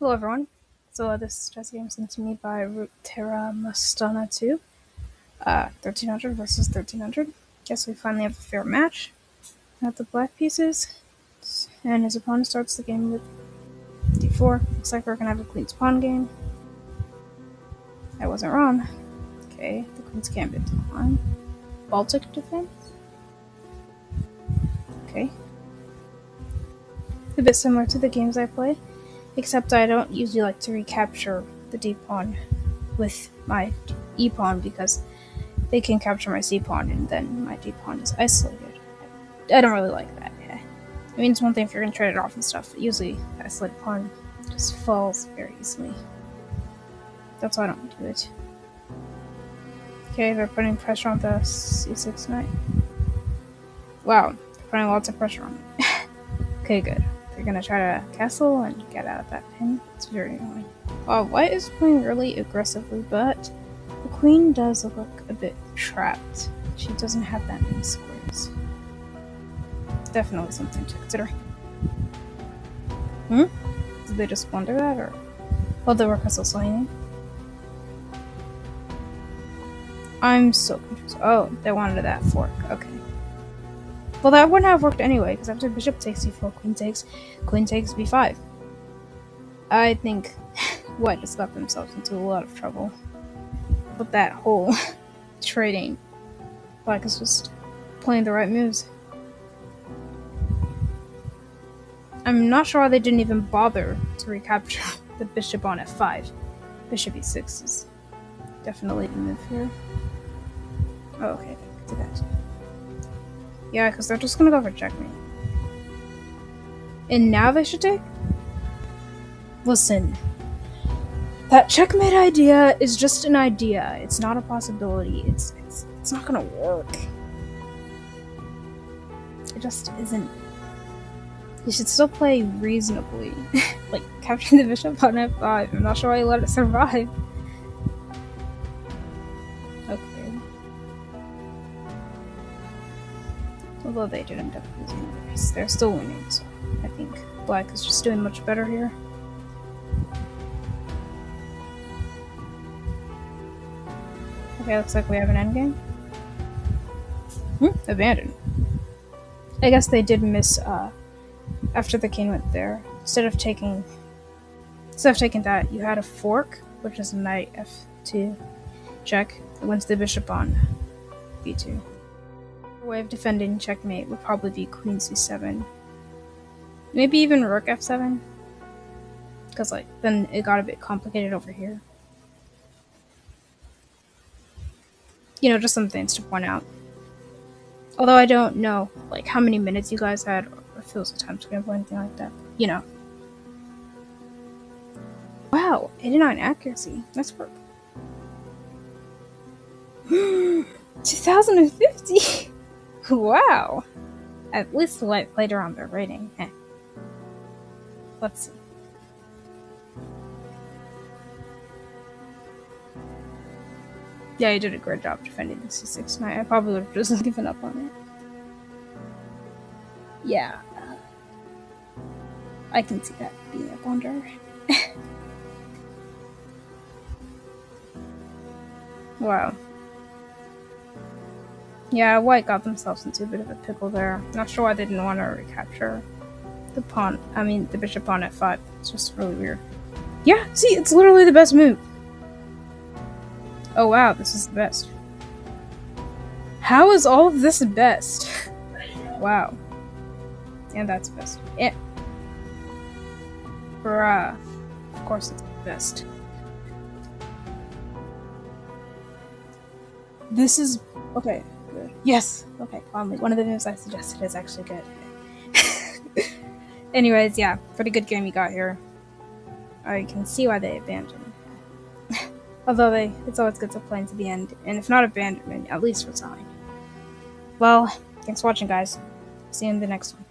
Hello everyone. So this is chess game sent to me by RoopTera Mastana 2. 1300 versus 1300. Guess we finally have a fair match at the black pieces. And his opponent starts the game with d4. Looks like we're gonna have a queen's pawn game. I wasn't wrong. Okay, the queen's gambit on. Baltic defense. Okay. A bit similar to the games I play, except I don't usually like to recapture the d pawn with my e pawn because they can capture my c pawn and then my d pawn is isolated. I don't really like that. I mean, it's one thing if you're gonna trade it off and stuff, but usually the isolated pawn just falls very easily. That's why I don't do it. Okay, they're putting pressure on the c6 knight. Wow, they're putting lots of pressure on it. Okay, good. They're gonna try to castle and get out of that pin. It's very annoying. White is playing really aggressively, but the queen does look a bit trapped. She doesn't have that many squares. Definitely something to consider. Did they just wonder that, or? Oh, the work is also hanging. I'm so confused. Oh, they wanted that fork. Okay. Well, that wouldn't have worked anyway, because after bishop takes c4, queen takes b5. I think White has got themselves into a lot of trouble with that whole trading. Black is just playing the right moves. I'm not sure why they didn't even bother to recapture the bishop on f5. Bishop e6 is definitely the move here. Oh, okay, do that. Yeah, because they're just gonna go for checkmate. And now they should take? Listen, that checkmate idea is just an idea. It's not a possibility. It's not gonna work. It just isn't. You should still play reasonably. Like, capturing the bishop on f5. I'm not sure why you let it survive. Okay. Although they did end up losing the race, they're still winning, so I think black is just doing much better here. Okay, looks like we have an endgame. Abandoned. I guess they did miss after the king went there. Instead of taking that, you had a fork, which is knight f2 check. It wins the bishop on b2. A way of defending checkmate would probably be queen c7. Maybe even rook f7. Because then it got a bit complicated over here. You know, just some things to point out. Although I don't know how many minutes you guys had, or if it was a time skip or anything like that. You know. Wow, 89 accuracy. Nice work. 2050! Wow! At least White played around their rating. Let's see. Yeah, you did a great job defending the c6 knight. I probably would have just given up on it. Yeah. I can see that being a blunder. Wow. Yeah, White got themselves into a bit of a pickle there. Not sure why they didn't want to recapture the the bishop on f5. It's just really weird. Yeah, see, it's literally the best move. Oh wow, this is the best. How is all of this best? Wow. And that's best. Yeah. Bruh. Of course it's the best. This is... Okay, good. Yes! Okay, finally. One of the moves I suggested is actually good. Anyways, yeah. Pretty good game you got here. I can see why they abandoned. Although it's always good to play into the end, and if not abandonment, at least resign. Well, thanks for watching, guys. See you in the next one.